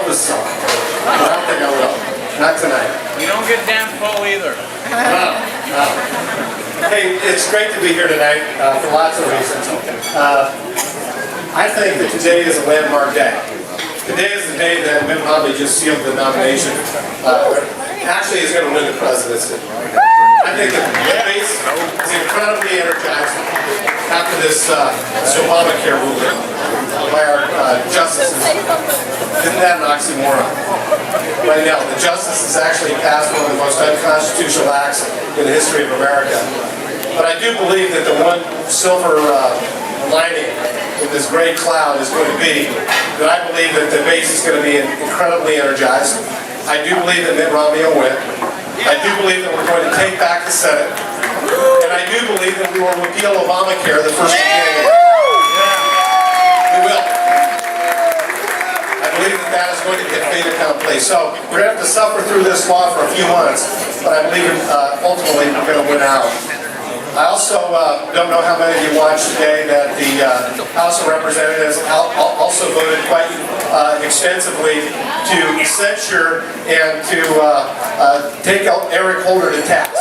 a song. I don't think I will. Not tonight. You don't get damn full either. No. Hey, it's great to be here tonight for lots of reasons. I think that today is a landmark day. Today is the day that Mitt Romney just sealed the nomination. Actually, he's going to win the presidency. I think the base is incredibly energized after this Obamacare ruling by our justices. Isn't that an oxymoron? Right now, the justices actually passed one of the most unconstitutional acts in the history of America. But I do believe that the one silver lining in this gray cloud is going to be that I believe that the base is going to be incredibly energized. I do believe that Mitt Romney will win. I do believe that we're going to take back the Senate. And I do believe that we will repeal Obamacare the 1st of January. We will. I believe that that is going to get fait accompli. So we're going to have to suffer through this law for a few months, but I believe ultimately we're going to win out. I also don't know how many of you watched today that the House of Representatives also voted quite extensively to censure and to take out Eric Holder to task.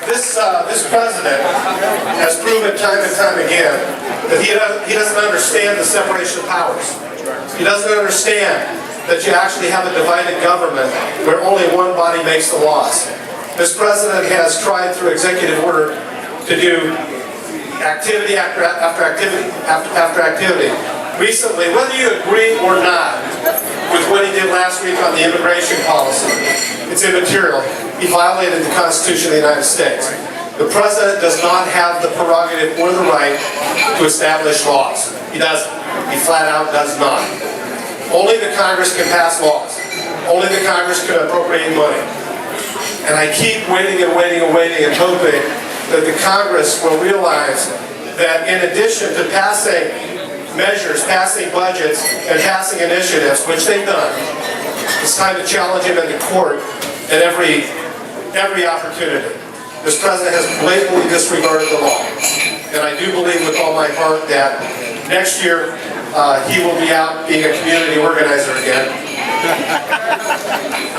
This president has proven time and time again that he doesn't understand the separation of powers. He doesn't understand that you actually have a divided government where only one body makes the laws. This president has tried through executive order to do activity after activity after activity. Recently, whether you agree or not with what he did last week on the immigration policy, it's immaterial. He violated the Constitution of the United States. The president does not have the prerogative or the right to establish laws. He doesn't. He flat out does not. Only the Congress can pass laws. Only the Congress can appropriate money. And I keep waiting and waiting and waiting and hoping that the Congress will realize that in addition to passing measures, passing budgets, and passing initiatives, which they've done, it's time to challenge him into court at every opportunity. This president has blatantly disregarded the law. And I do believe with all my heart that next year he will be out being a community organizer again.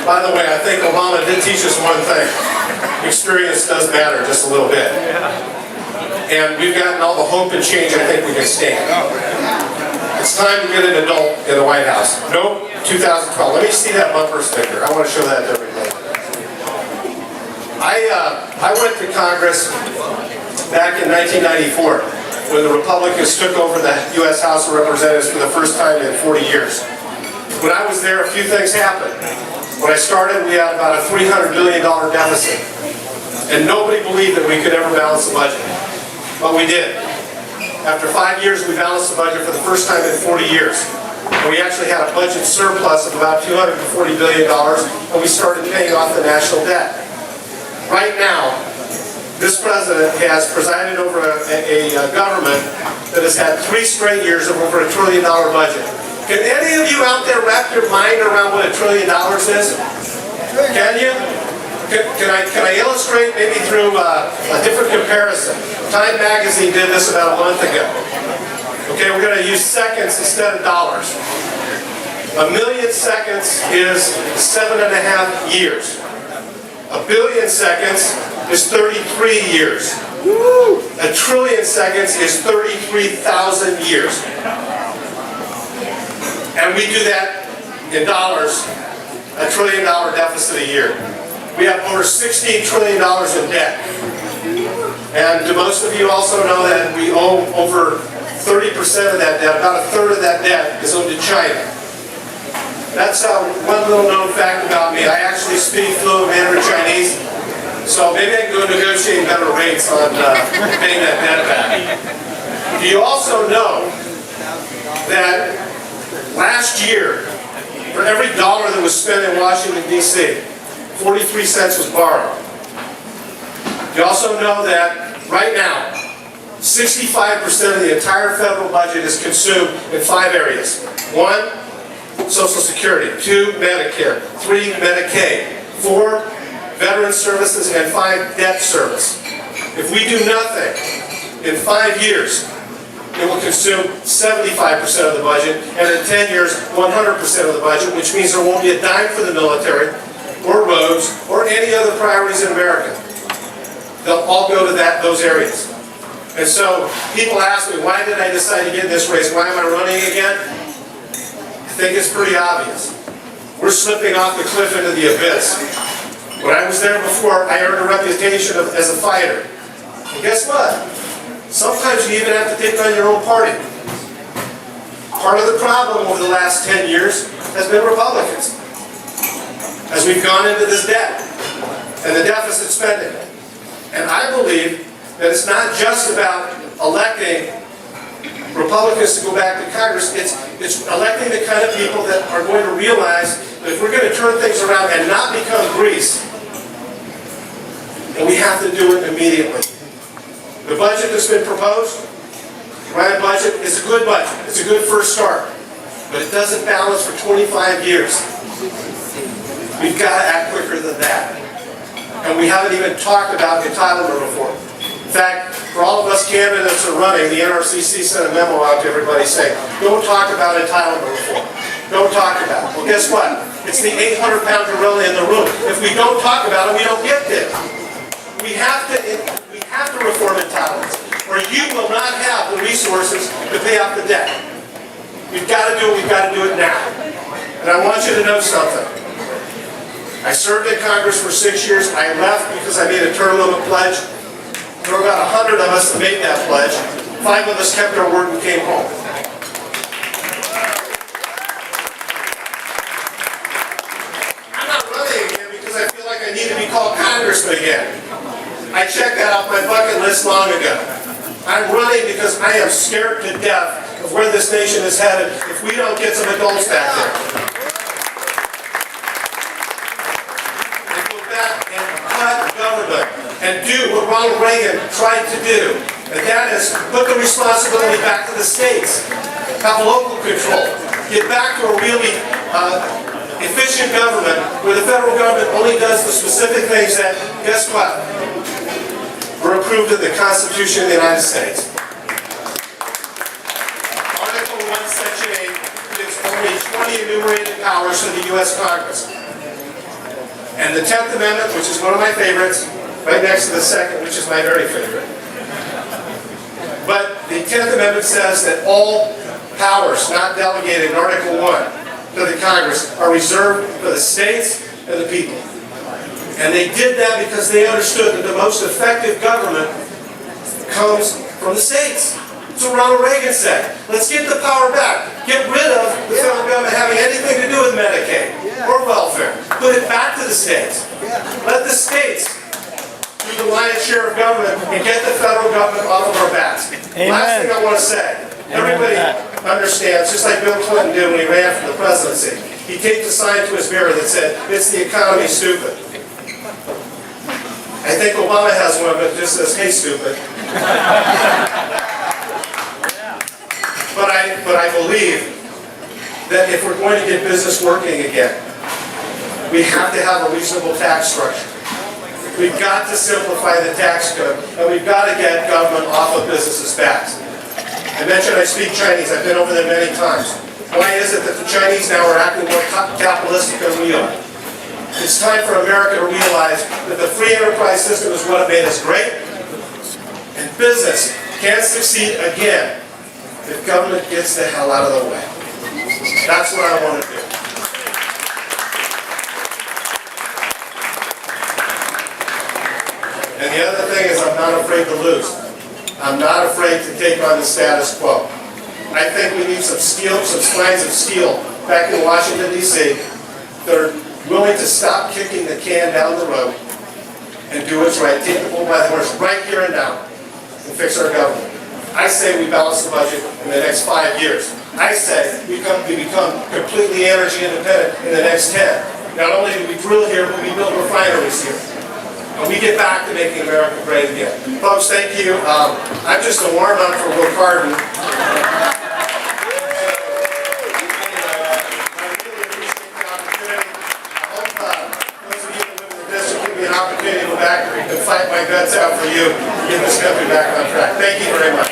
By the way, I think Obama did teach us one thing. Experience does matter just a little bit. And we've gotten all the hope and change I think we can stand. It's time to get an adult in the White House. Nope, 2012. Let me see that bumper sticker. I want to show that to everybody. I went to Congress back in 1994 when the Republicans took over the U.S. House of Representatives for the first time in 40 years. When I was there, a few things happened. When I started, we had about a $300 billion deficit. And nobody believed that we could ever balance the budget. But we did. After 5 years, we balanced the budget for the first time in 40 years. And we actually had a budget surplus of about $240 billion, and we started paying off the national debt. Right now, this president has presided over a government that has had 3 straight years of over $1 trillion budget. Can any of you out there wrap your mind around what $1 trillion is? Can you? Can I illustrate maybe through a different comparison? Time magazine did this about a month ago. Okay, we're going to use seconds instead of dollars. 1 million seconds is 7.5 years. 1 billion seconds is 33 years. 1 trillion seconds is 33,000 years. And we do that in dollars, $1 trillion deficit a year. We have over $16 trillion in debt. And most of you also know that we owe over 30% of that debt, about a third of that debt is owed to China. That's one little known fact about me. I actually speak fluent Mandarin Chinese, so maybe I can go negotiate better rates on paying that debt back. Do you also know that last year, for every dollar that was spent in Washington, D.C., 43 cents was borrowed. You also know that right now, 65% of the entire federal budget is consumed in 5 areas. 1, Social Security. 2, Medicare. 3, Medicaid. 4, Veteran Services. And 5, debt service. If we do nothing, in 5 years, it will consume 75% of the budget, and in 10 years, 100% of the budget, which means there won't be a dime for the military, or roads, or any other priorities in America. They'll all go to those areas. And so, people ask me, why did I decide to get in this race? Why am I running again? I think it's pretty obvious. We're slipping off the cliff into the abyss. When I was there before, I earned a reputation as a fighter. And guess what? Sometimes you even have to take on your own party. Part of the problem over the last 10 years has been Republicans. As we've gone into this debt and the deficit spending. And I believe that it's not just about electing Republicans to go back to Congress, it's electing the kind of people that are going to realize that if we're going to turn things around and not become Greece, then we have to do it immediately. The budget that's been proposed, my budget, is a good budget. It's a good first start. But it doesn't balance for 25 years. We've got to act quicker than that. And we haven't even talked about entitlement reform. In fact, for all of us candidates who are running, the NRCC sent a memo out to everybody saying, don't talk about entitlement reform. Don't talk about it. Well, guess what? It's the 800-pound gorilla in the room. If we don't talk about it, we don't get there. We have to reform entitlements, or you will not have the resources to pay off the debt. We've got to do it. We've got to do it now. And I want you to know something. I served in Congress for 6 years. I left because I made a term limit pledge. There were about 100 of us that made that pledge. 5 of us kept our word and came home. I'm not running again because I feel like I need to be called Congressman again. I checked that off my bucket list long ago. I'm running because I am scared to death of where this nation is headed if we don't get some adults back there. And go back and cut government and do what Ronald Reagan tried to do. And that is put the responsibility back to the states. Have local control. Get back to a really efficient government where the federal government only does the specific things that, guess what? Were approved in the Constitution of the United States. Article 1, Section 8 gives only 20 enumerated powers to the U.S. Congress. And the 10th Amendment, which is one of my favorites, right next to the second, which is my very favorite. But the 10th Amendment says that all powers not delegated in Article 1 to the Congress are reserved for the states and the people. And they did that because they understood that the most effective government comes from the states. That's what Ronald Reagan said. Let's get the power back. Get rid of the federal government having anything to do with Medicaid or welfare. Put it back to the states. Let the states do the lion's share of government and get the federal government off of our backs. Amen. Last thing I want to say. Everybody understands, just like Bill Clinton did when he ran for the presidency. He taped a sign to his mirror that said, "It's the economy, stupid." I think Obama has one, but it just says, "Hey, stupid." But I believe that if we're going to get business working again, we have to have a reasonable tax structure. We've got to simplify the tax code, and we've got to get government off of businesses' backs. I mentioned I speak Chinese. I've been over there many times. Why is it that the Chinese now are acting more capitalistic than we are? It's time for America to realize that the free enterprise system is what made us great, and business can't succeed again if government gets the hell out of the way. That's what I want to do. And the other thing is, I'm not afraid to lose. I'm not afraid to take on the status quo. I think we need some spines of steel back in Washington, D.C. that are willing to stop kicking the can down the road and do what's right. Take the bull by the horse right here and now and fix our government. I say we balance the budget in the next 5 years. I say we become completely energy independent in the next 10. Not only do we drill here, but we build refineries here. And we get back to making America great again. Folks, thank you. I'm just a warm-up for Will Carden. Opportunity to go back and fight my guts out for you to get this country back on track. Thank you very much.